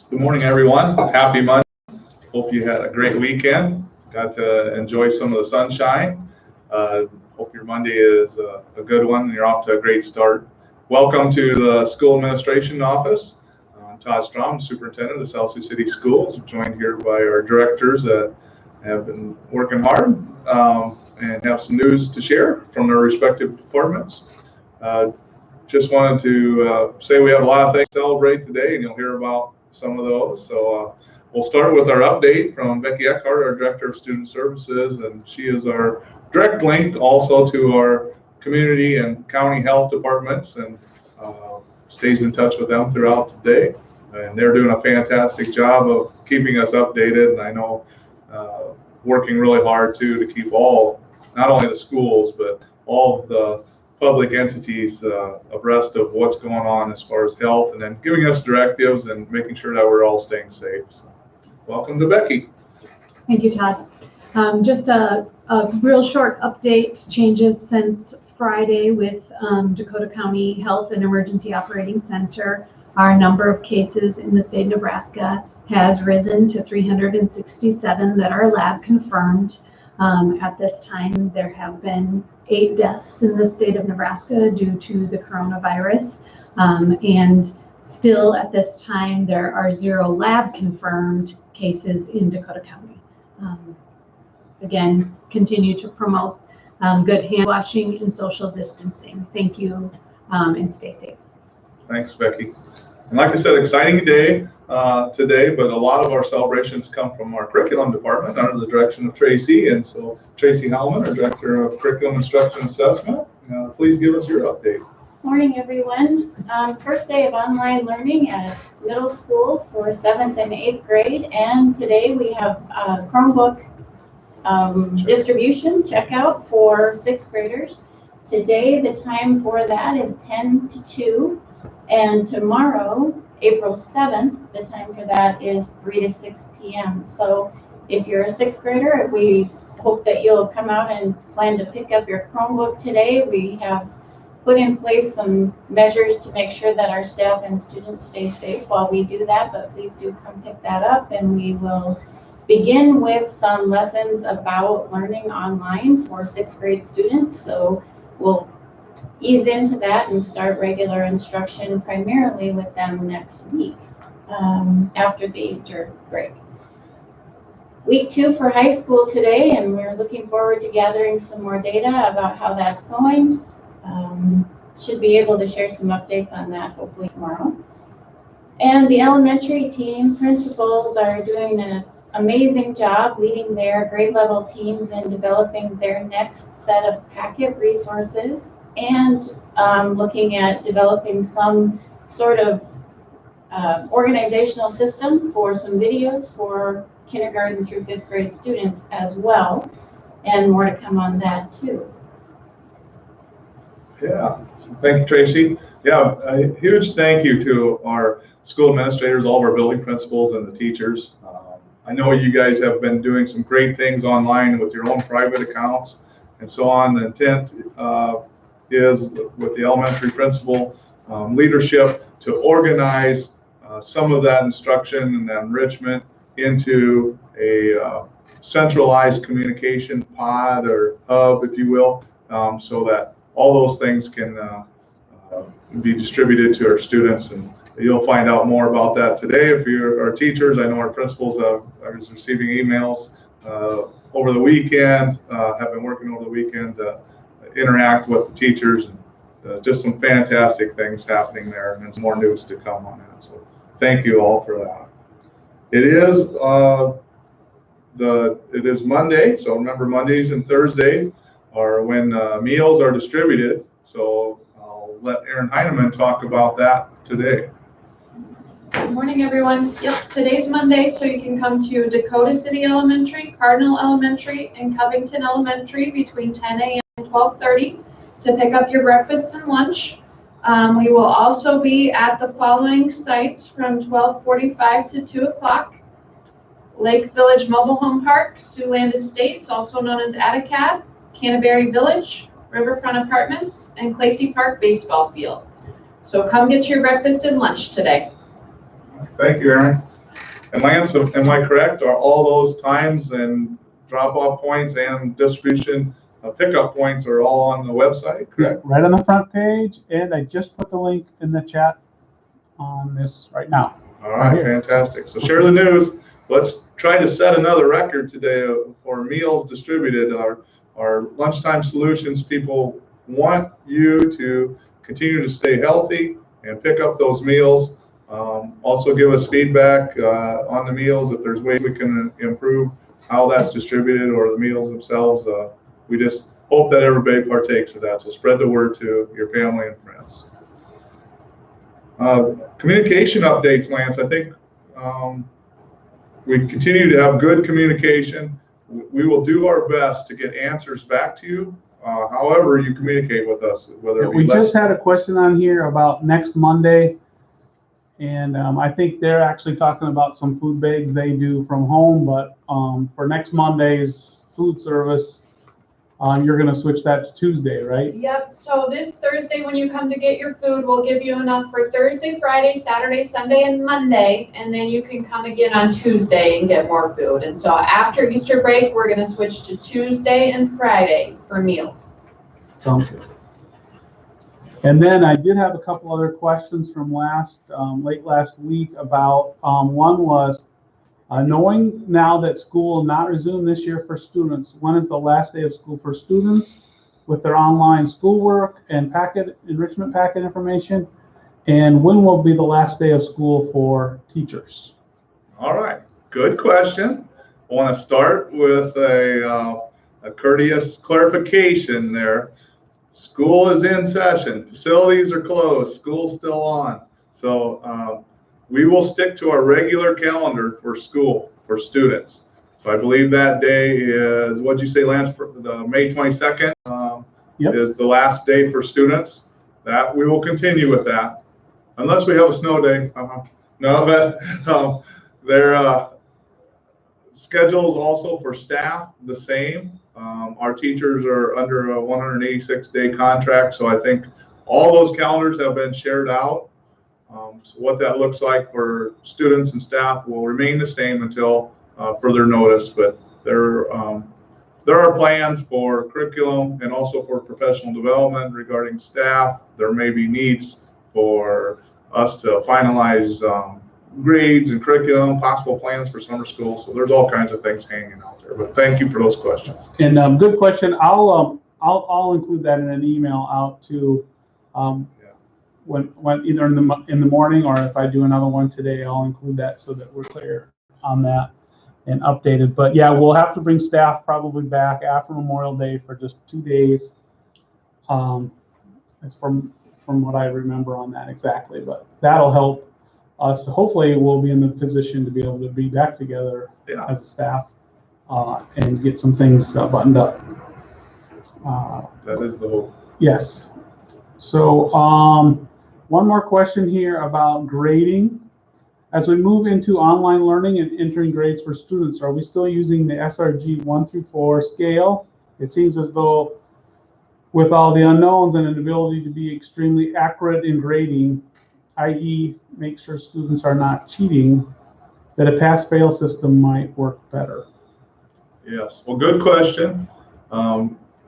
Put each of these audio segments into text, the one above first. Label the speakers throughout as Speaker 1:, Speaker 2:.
Speaker 1: Good morning, everyone. Happy Monday. Hope you had a great weekend. Got to enjoy some of the sunshine. Hope your Monday is a good one and you're off to a great start. Welcome to the School Administration Office. I'm Todd Strom, Superintendent of South Sioux City Schools. I'm joined here by our directors that have been working hard and have some news to share from their respective departments. Just wanted to say we have a lot of things to celebrate today, and you'll hear about some of those. So we'll start with our update from Becky Eckhart, our Director of Student Services, and she is our direct link also to our community and county health departments, and stays in touch with them throughout the day. And they're doing a fantastic job of keeping us updated, and I know working really hard too to keep not only the schools, but all of the public entities abreast of what's going on as far as health, and then giving us directives and making sure that we're all staying safe. So, welcome to Becky.
Speaker 2: Thank you, Todd. Just a real short update, changes since Friday with Dakota County Health and Emergency Operating Center. Our number of cases in the state of Nebraska has risen to 367 that are lab confirmed. At this time, there have been 8 deaths in the state of Nebraska due to the coronavirus. And still at this time, there are 0 lab confirmed cases in Dakota County. Again, continue to promote good hand washing and social distancing. Thank you, and stay safe.
Speaker 1: Thanks, Becky. And like I said, exciting day today, but a lot of our celebrations come from our curriculum department under the direction of Tracy. And so Tracy Hellman, our Director of Curriculum Instruction Assessment, please give us your update.
Speaker 3: Morning, everyone. First day of online learning at middle school for 7th and 8th grade. And today we have Chromebook distribution checkout for 6th graders. Today the time for that is 10 to 2. And tomorrow, April 7th, the time for that is 3 to 6 p.m. So if you're a 6th grader, we hope that you'll come out and plan to pick up your Chromebook today. We have put in place some measures to make sure that our staff and students stay safe while we do that, but please do come pick that up, and we will begin with some lessons about learning online for 6th grade students. So we'll ease into that and start regular instruction primarily with them next week after the Easter break. Week 2 for high school today, and we're looking forward to gathering some more data about how that's going. Should be able to share some updates on that hopefully tomorrow. And the elementary team principals are doing an amazing job leading their grade level teams in developing their next set of packet resources, and looking at developing some sort of organizational system for some videos for kindergarten through 5th grade students as well, and more to come on that too.
Speaker 1: Yeah, thank you, Tracy. Yeah, a huge thank you to our school administrators, all of our building principals, and the teachers. I know you guys have been doing some great things online with your own private accounts and so on. The intent is with the elementary principal leadership to organize some of that instruction and enrichment into a centralized communication pod or hub, if you will, so that all those things can be distributed to our students. And you'll find out more about that today. If you're our teachers, I know our principals are receiving emails over the weekend, have been working over the weekend to interact with the teachers, and just some fantastic things happening there, and some more news to come on that. So thank you all for that. It is Monday, so remember Mondays and Thursdays are when meals are distributed. So I'll let Erin Heineman talk about that today.
Speaker 4: Good morning, everyone. Yep, today's Monday, so you can come to Dakota City Elementary, Cardinal Elementary, and Covington Elementary between 10 a.m. and 12:30 to pick up your breakfast and lunch. We will also be at the following sites from 12:45 to 2 o'clock. Lake Village Mobile Home Park, Siouxland Estates, also known as Atticad, Canterbury Village, Riverfront Apartments, and Clacy Park Baseball Field. So come get your breakfast and lunch today.
Speaker 1: Thank you, Erin. And Lance, am I correct? Are all those times and drop-off points and distribution pickup points are all on the website, correct?
Speaker 5: Right on the front page, and I just put the link in the chat on this right now.
Speaker 1: All right, fantastic. So share the news. Let's try to set another record today for meals distributed. Our lunchtime solutions people want you to continue to stay healthy and pick up those meals. Also give us feedback on the meals if there's ways we can improve how that's distributed or the meals themselves. We just hope that everybody partakes of that. So spread the word to your family and friends. Communication updates, Lance. I think we continue to have good communication. We will do our best to get answers back to you, however you communicate with us. Whether
Speaker 5: We just had a question on here about next Monday, and I think they're actually talking about some food bags they do from home, but for next Monday's food service, you're going to switch that to Tuesday, right?
Speaker 4: Yep, so this Thursday when you come to get your food, we'll give you enough for Thursday, Friday, Saturday, Sunday, and Monday, and then you can come again on Tuesday and get more food. And so after Easter break, we're gonna switch to Tuesday and Friday for meals.
Speaker 5: Sounds good. And then I did have a couple other questions from late last week about, one was, knowing now that school will not resume this year for students, when is the last day of school for students with their online schoolwork and enrichment packet information? And when will be the last day of school for teachers?
Speaker 1: All right, good question. I want to start with a courteous clarification there. School is in session, facilities are closed, school's still on. So we will stick to our regular calendar for school, for students. So I believe that day is, what'd you say, Lance, for the May 22nd
Speaker 5: Yep.
Speaker 1: is the last day for students. That we will continue with that, unless we have a snow day. No, but their schedules also for staff the same. Our teachers are under a 186-day contract, so I think all those calendars have been shared out. So what that looks like for students and staff will remain the same until further notice, but there are plans for curriculum and also for professional development regarding staff. There may be needs for us to finalize grades and curriculum, possible plans for summer school. So there's all kinds of things hanging out there, but thank you for those questions.
Speaker 5: And good question. I'll include that in an email out to when either in the morning, or if I do another one today, I'll include that so that we're clear on that and updated. But yeah, we'll have to bring staff probably back after Memorial Day for just 2 days. It's from what I remember on that exactly, but that'll help us. Hopefully we'll be in the position to be able to be back together as a staff and get some things buttoned up.
Speaker 1: That is the hope.
Speaker 5: Yes. So one more question here about grading. As we move into online learning and entering grades for students, are we still using the SRG 1 through 4 scale? It seems as though with all the unknowns and an ability to be extremely accurate in grading, i.e. make sure students are not cheating, that a pass-fail system might work better.
Speaker 1: Yes, well, good question.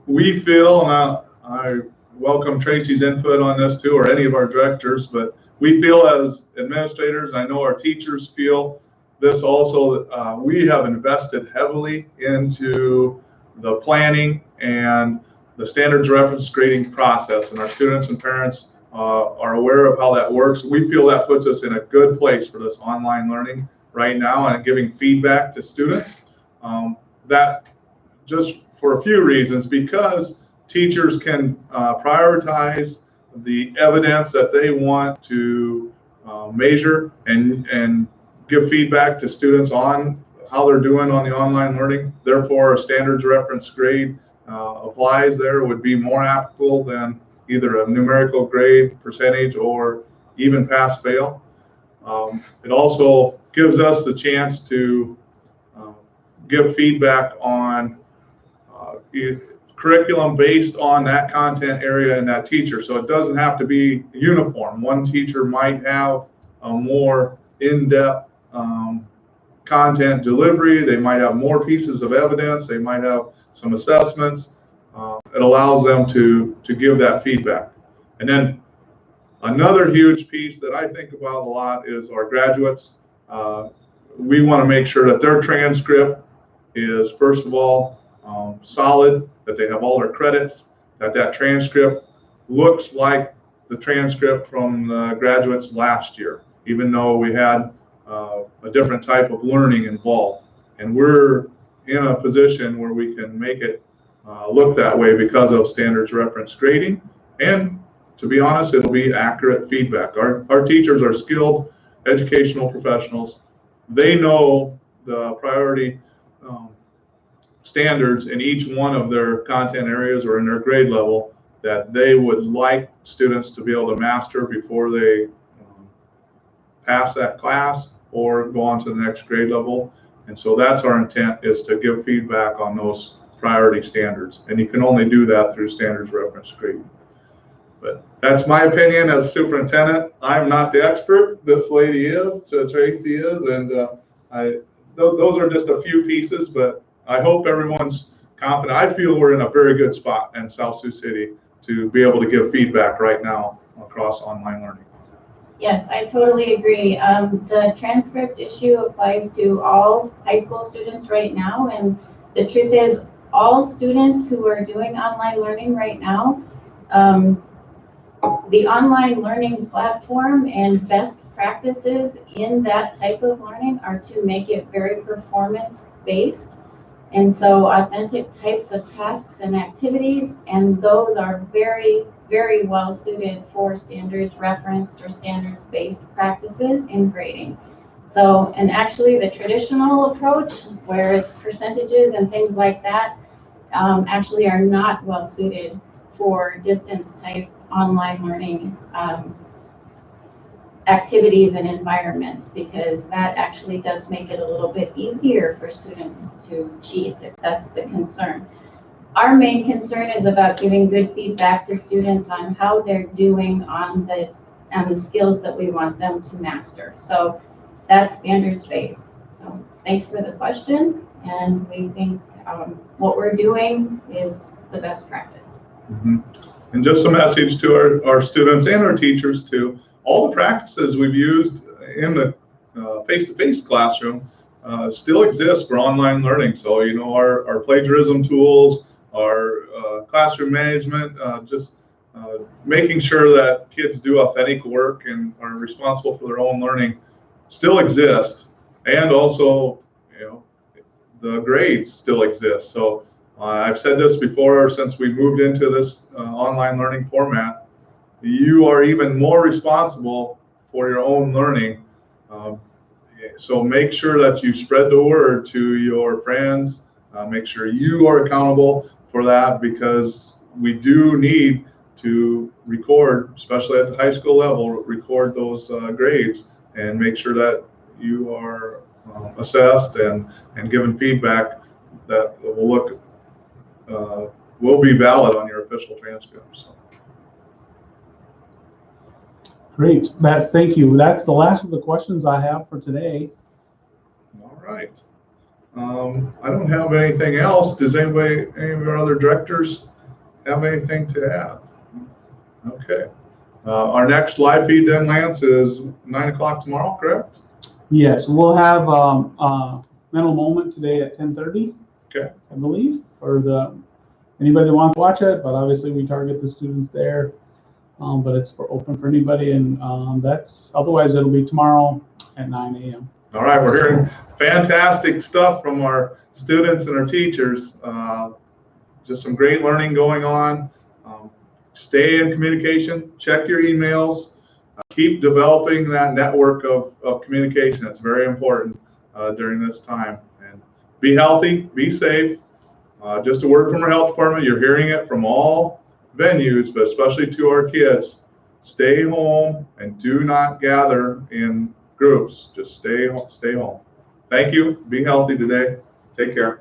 Speaker 1: We feel, and I welcome Tracy's input on this too, or any of our directors, but we feel as administrators, I know our teachers feel this also, we have invested heavily into the planning and the standards reference grading process, and our students and parents are aware of how that works. We feel that puts us in a good place for this online learning right now and giving feedback to students. That just for a few reasons, because teachers can prioritize the evidence that they want to measure and give feedback to students on how they're doing on the online learning. Therefore, a standards reference grade applies there would be more applicable than either a numerical grade percentage or even pass fail. It also gives us the chance to give feedback on curriculum based on that content area and that teacher. So it doesn't have to be uniform. One teacher might have a more in-depth content delivery. They might have more pieces of evidence. They might have some assessments. It allows them to give that feedback. And then another huge piece that I think about a lot is our graduates. We want to make sure that their transcript is, first of all, solid, that they have all their credits, that transcript looks like the transcript from the graduates last year, even though we had a different type of learning involved. And we're in a position where we can make it look that way because of standards reference grading. And to be honest, it'll be accurate feedback. Our teachers are skilled educational professionals. They know the priority standards in each one of their content areas or in their grade level that they would like students to be able to master before they pass that class or go on to the next grade level. And so that's our intent, is to give feedback on those priority standards. And you can only do that through standards reference grading. But that's my opinion as superintendent. I'm not the expert. This lady is, Tracy is, and those are just a few pieces, but I hope everyone's confident. I feel we're in a very good spot in South Sioux City to be able to give feedback right now across online learning.
Speaker 3: Yes, I totally agree. The transcript issue applies to all high school students right now, and the truth is all students who are doing online learning right now, the online learning platform and best practices in that type of learning are to make it very performance-based. And so authentic types of tasks and activities, and those are very, very well suited for standards referenced or standards-based practices in grading. So, and actually the traditional approach where it's percentages and things like that actually are not well suited for distance type online learning activities and environments, because that actually does make it a little bit easier for students to cheat if that's the concern. Our main concern is about giving good feedback to students on how they're doing on the skills that we want them to master. So that's standards based. So thanks for the question, and we think what we're doing is the best practice.
Speaker 1: Mm-hmm. And just a message to our students and our teachers too. All the practices we've used in the face-to-face classroom still exist for online learning. So, you know, our plagiarism tools, our classroom management, just making sure that kids do authentic work and are responsible for their own learning still exist. And also, you know, the grades still exist. So I've said this before, since we moved into this online learning format, you are even more responsible for your own learning. So make sure that you spread the word to your friends. Make sure you are accountable for that, because we do need to record, especially at the high school level, record those grades and make sure that you are assessed and given feedback that will be valid on your official transcript. So.
Speaker 5: Great, thank you. That's the last of the questions I have for today.
Speaker 1: All right. I don't have anything else. Does any of our other directors have anything to add? Okay. Our next live feed then, Lance, is 9 o'clock tomorrow, correct?
Speaker 5: Yes, we'll have a mental moment today at 10:30. Okay. I believe, for anybody that wants to watch it, but obviously we target the students there. But it's open for anybody, and otherwise it'll be tomorrow at 9 a.m.
Speaker 1: All right, we're hearing fantastic stuff from our students and our teachers. Just some great learning going on. Stay in communication, check your emails, keep developing that network of communication. It's very important during this time. And be healthy, be safe. Just a word from our health department, you're hearing it from all venues, but especially to our kids. Stay home and do not gather in groups. Just stay home. Thank you. Be healthy today. Take care.